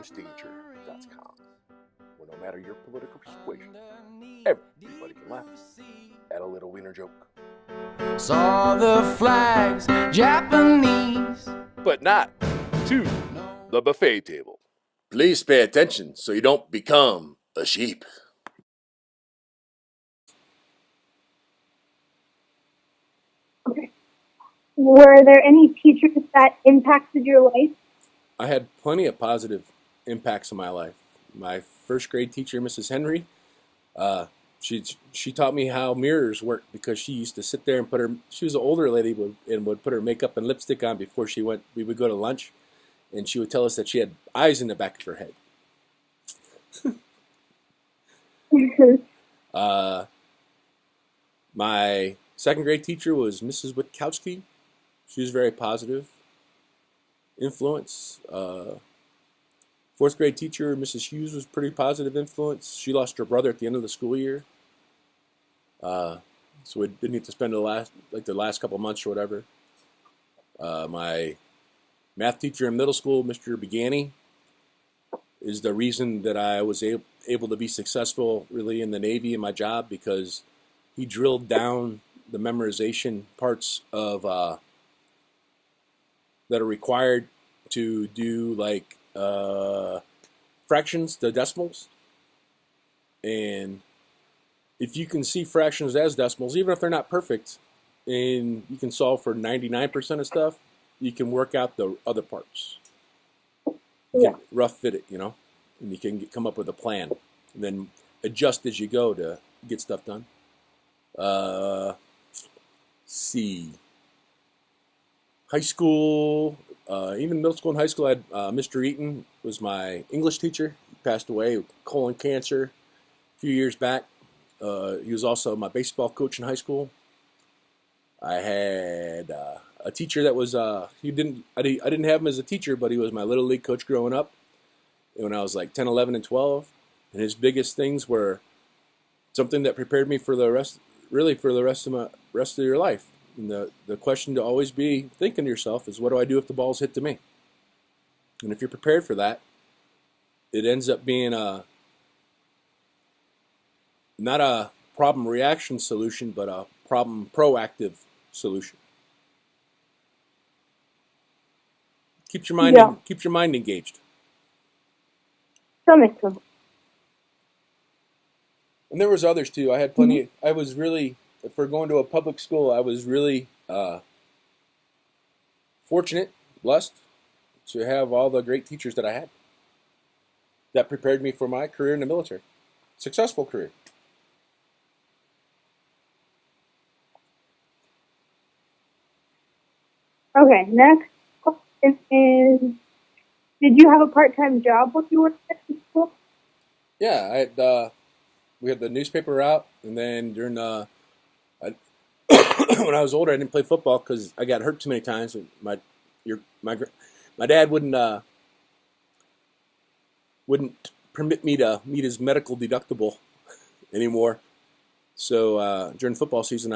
theroastdanger.com, where no matter your political persuasion, everybody can laugh at a little wiener joke. Saw the flags, Japanese, but not to the buffet table. Please pay attention so you don't become a sheep. Okay. Were there any teachers that impacted your life? I had plenty of positive impacts in my life. My first grade teacher, Mrs. Henry, she taught me how mirrors work because she used to sit there and she was an older lady and would put her makeup and lipstick on before we would go to lunch, and she would tell us that she had eyes in the back of her head. My second grade teacher was Mrs. Witkowski. She was very positive influence. Fourth grade teacher, Mrs. Hughes, was pretty positive influence. She lost her brother at the end of the school year. So we didn't need to spend the last couple months or whatever. My math teacher in middle school, Mr. Begani, is the reason that I was able to be successful really in the Navy in my job, because he drilled down the memorization parts of that are required to do like fractions to decimals. And if you can see fractions as decimals, even if they're not perfect, and you can solve for 99% of stuff, you can work out the other parts. You can rough fit it, and you can come up with a plan, and then adjust as you go to get stuff done. See. High school, even middle school and high school, I had Mr. Eaton was my English teacher. He passed away with colon cancer a few years back. He was also my baseball coach in high school. I had a teacher that was I didn't have him as a teacher, but he was my little league coach growing up when I was like 10, 11, and 12. And his biggest things were something that prepared me for the rest of your life. And the question to always be thinking to yourself is, what do I do if the ball's hit to me? And if you're prepared for that, it ends up being not a problem reaction solution, but a problem proactive solution. Keeps your mind engaged. That makes sense. And there was others too. I had plenty. I was really, for going to a public school, I was really fortunate, blessed to have all the great teachers that I had that prepared me for my career in the military. Successful career. Okay, next question is, did you have a part-time job when you were at school? Yeah, I had, we had the newspaper route, and then during when I was older, I didn't play football because I got hurt too many times. And my dad wouldn't permit me to meet his medical deductible anymore. So during football season,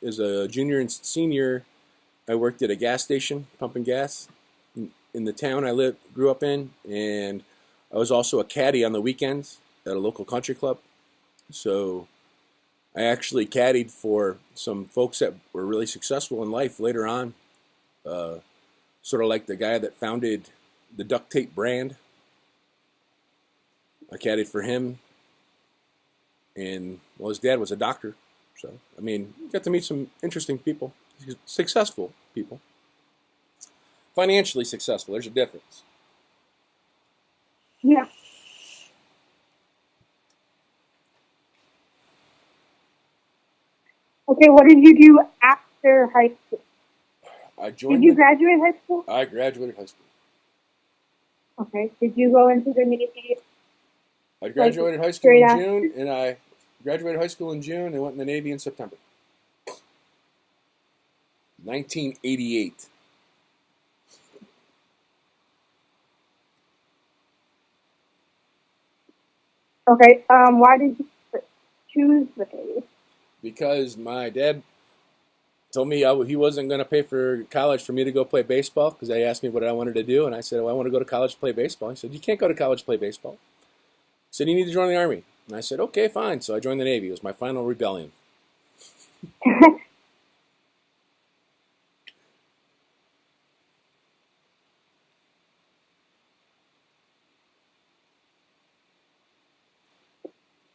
as a junior and senior, I worked at a gas station pumping gas in the town I grew up in, and I was also a caddy on the weekends at a local country club. So I actually caddied for some folks that were really successful in life later on, sort of like the guy that founded the duct tape brand. I caddied for him, and well, his dad was a doctor. So, I mean, got to meet some interesting people, successful people. Financially successful, there's a difference. Yeah. Okay, what did you do after high school? Did you graduate high school? I graduated high school. Okay. Did you go into the Navy? I graduated high school in June, and I graduated high school in June and went in the Navy in September. 1988. Okay. Why did you choose the Navy? Because my dad, Because my dad, when I was 11, he told me told me he wasn't going to pay for college for me to go play baseball because they asked me what I wanted to do, and I said, well, I want to go to college to play baseball. He said, you can't go to college to play baseball. He said, you need to join the Army. And I said, okay, fine. So I joined the Navy. It was my final rebellion.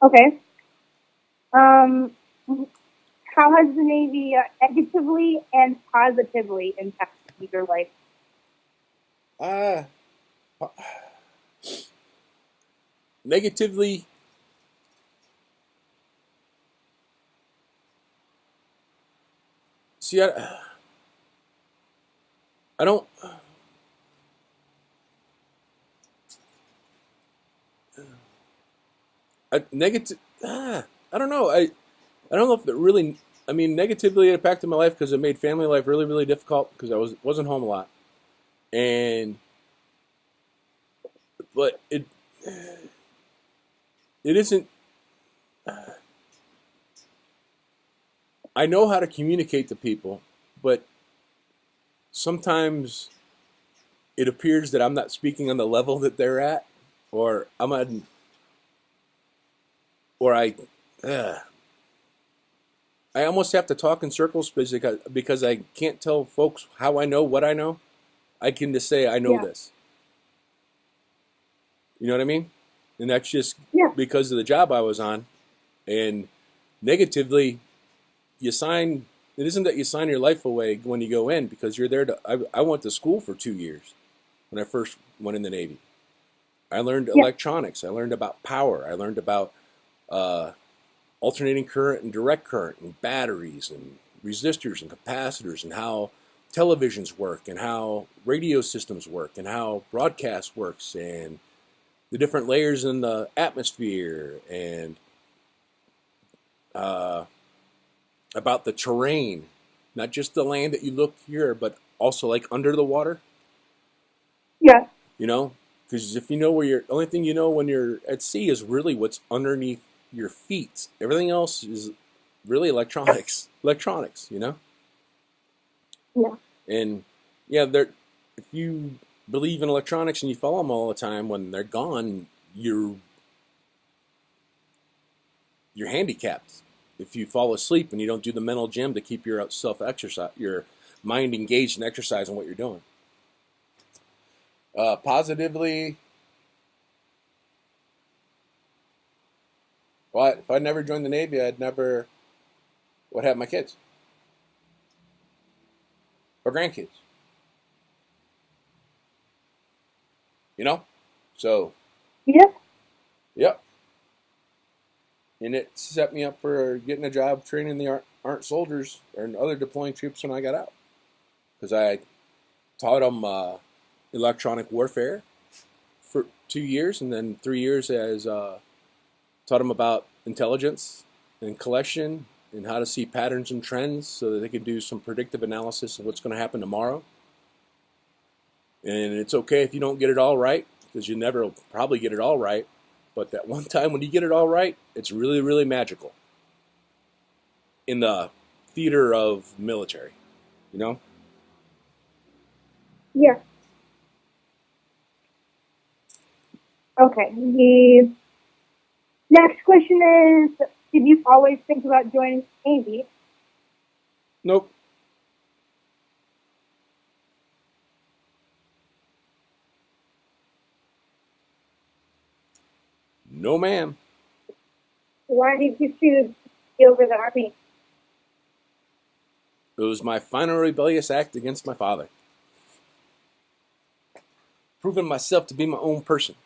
Okay. How has the Navy negatively and positively impacted your life? Uh, Negatively, see, I don't. Negative. I don't know. I don't know if it really. I mean, negatively it impacted my life because it made family life really, really difficult because I wasn't home a lot, and but it isn't. I know how to communicate to people, but sometimes it appears that I'm not speaking on the level that they're at, or I'm on, or I almost have to talk in circles because I can't tell folks how I know what I know. I can just say I know Yeah. this. You know what I mean? And that's just Yeah. because of the job I was on. And negatively, you sign. It isn't that you sign your life away when you go in because you're there to. I went to school for 2 years when I first went in the Navy. I learned Yeah. electronics. I learned about power. I learned about alternating current and direct current and batteries and resistors and capacitors and how televisions work and how radio systems work and how broadcast works and the different layers in the atmosphere and about the terrain, not just the land that you look here, but also like under the water, Yeah. you know, because if you know where you're, only thing you know when you're at sea is really what's underneath your feet. Everything else is really electronics, you know? Yeah. And yeah, if you believe in electronics and you follow them all the time, when they're gone, you're handicapped. If you fall asleep and you don't do the mental gym to keep your your mind engaged and exercising what you're doing. Positively, well, if I never joined the Navy, I'd never would have my kids or grandkids. You know, so Yeah. yep. And it set me up for getting a job training the Armed Soldiers and other deploying troops when I got out, because I taught them electronic warfare for 2 years, and then 3 years as taught them about intelligence and collection and how to see patterns and trends so that they could do some predictive analysis of what's going to happen tomorrow. And it's okay if you don't get it all right, because you never will probably get it all right. But that one time when you get it all right, it's really, really magical in the theater of military, you know? Yeah. Okay. The next question is, did you always think about joining the Navy? Nope. No, ma'am. Why did you choose to be over the Army? It was my final rebellious act against my father. Proving myself to be my own person.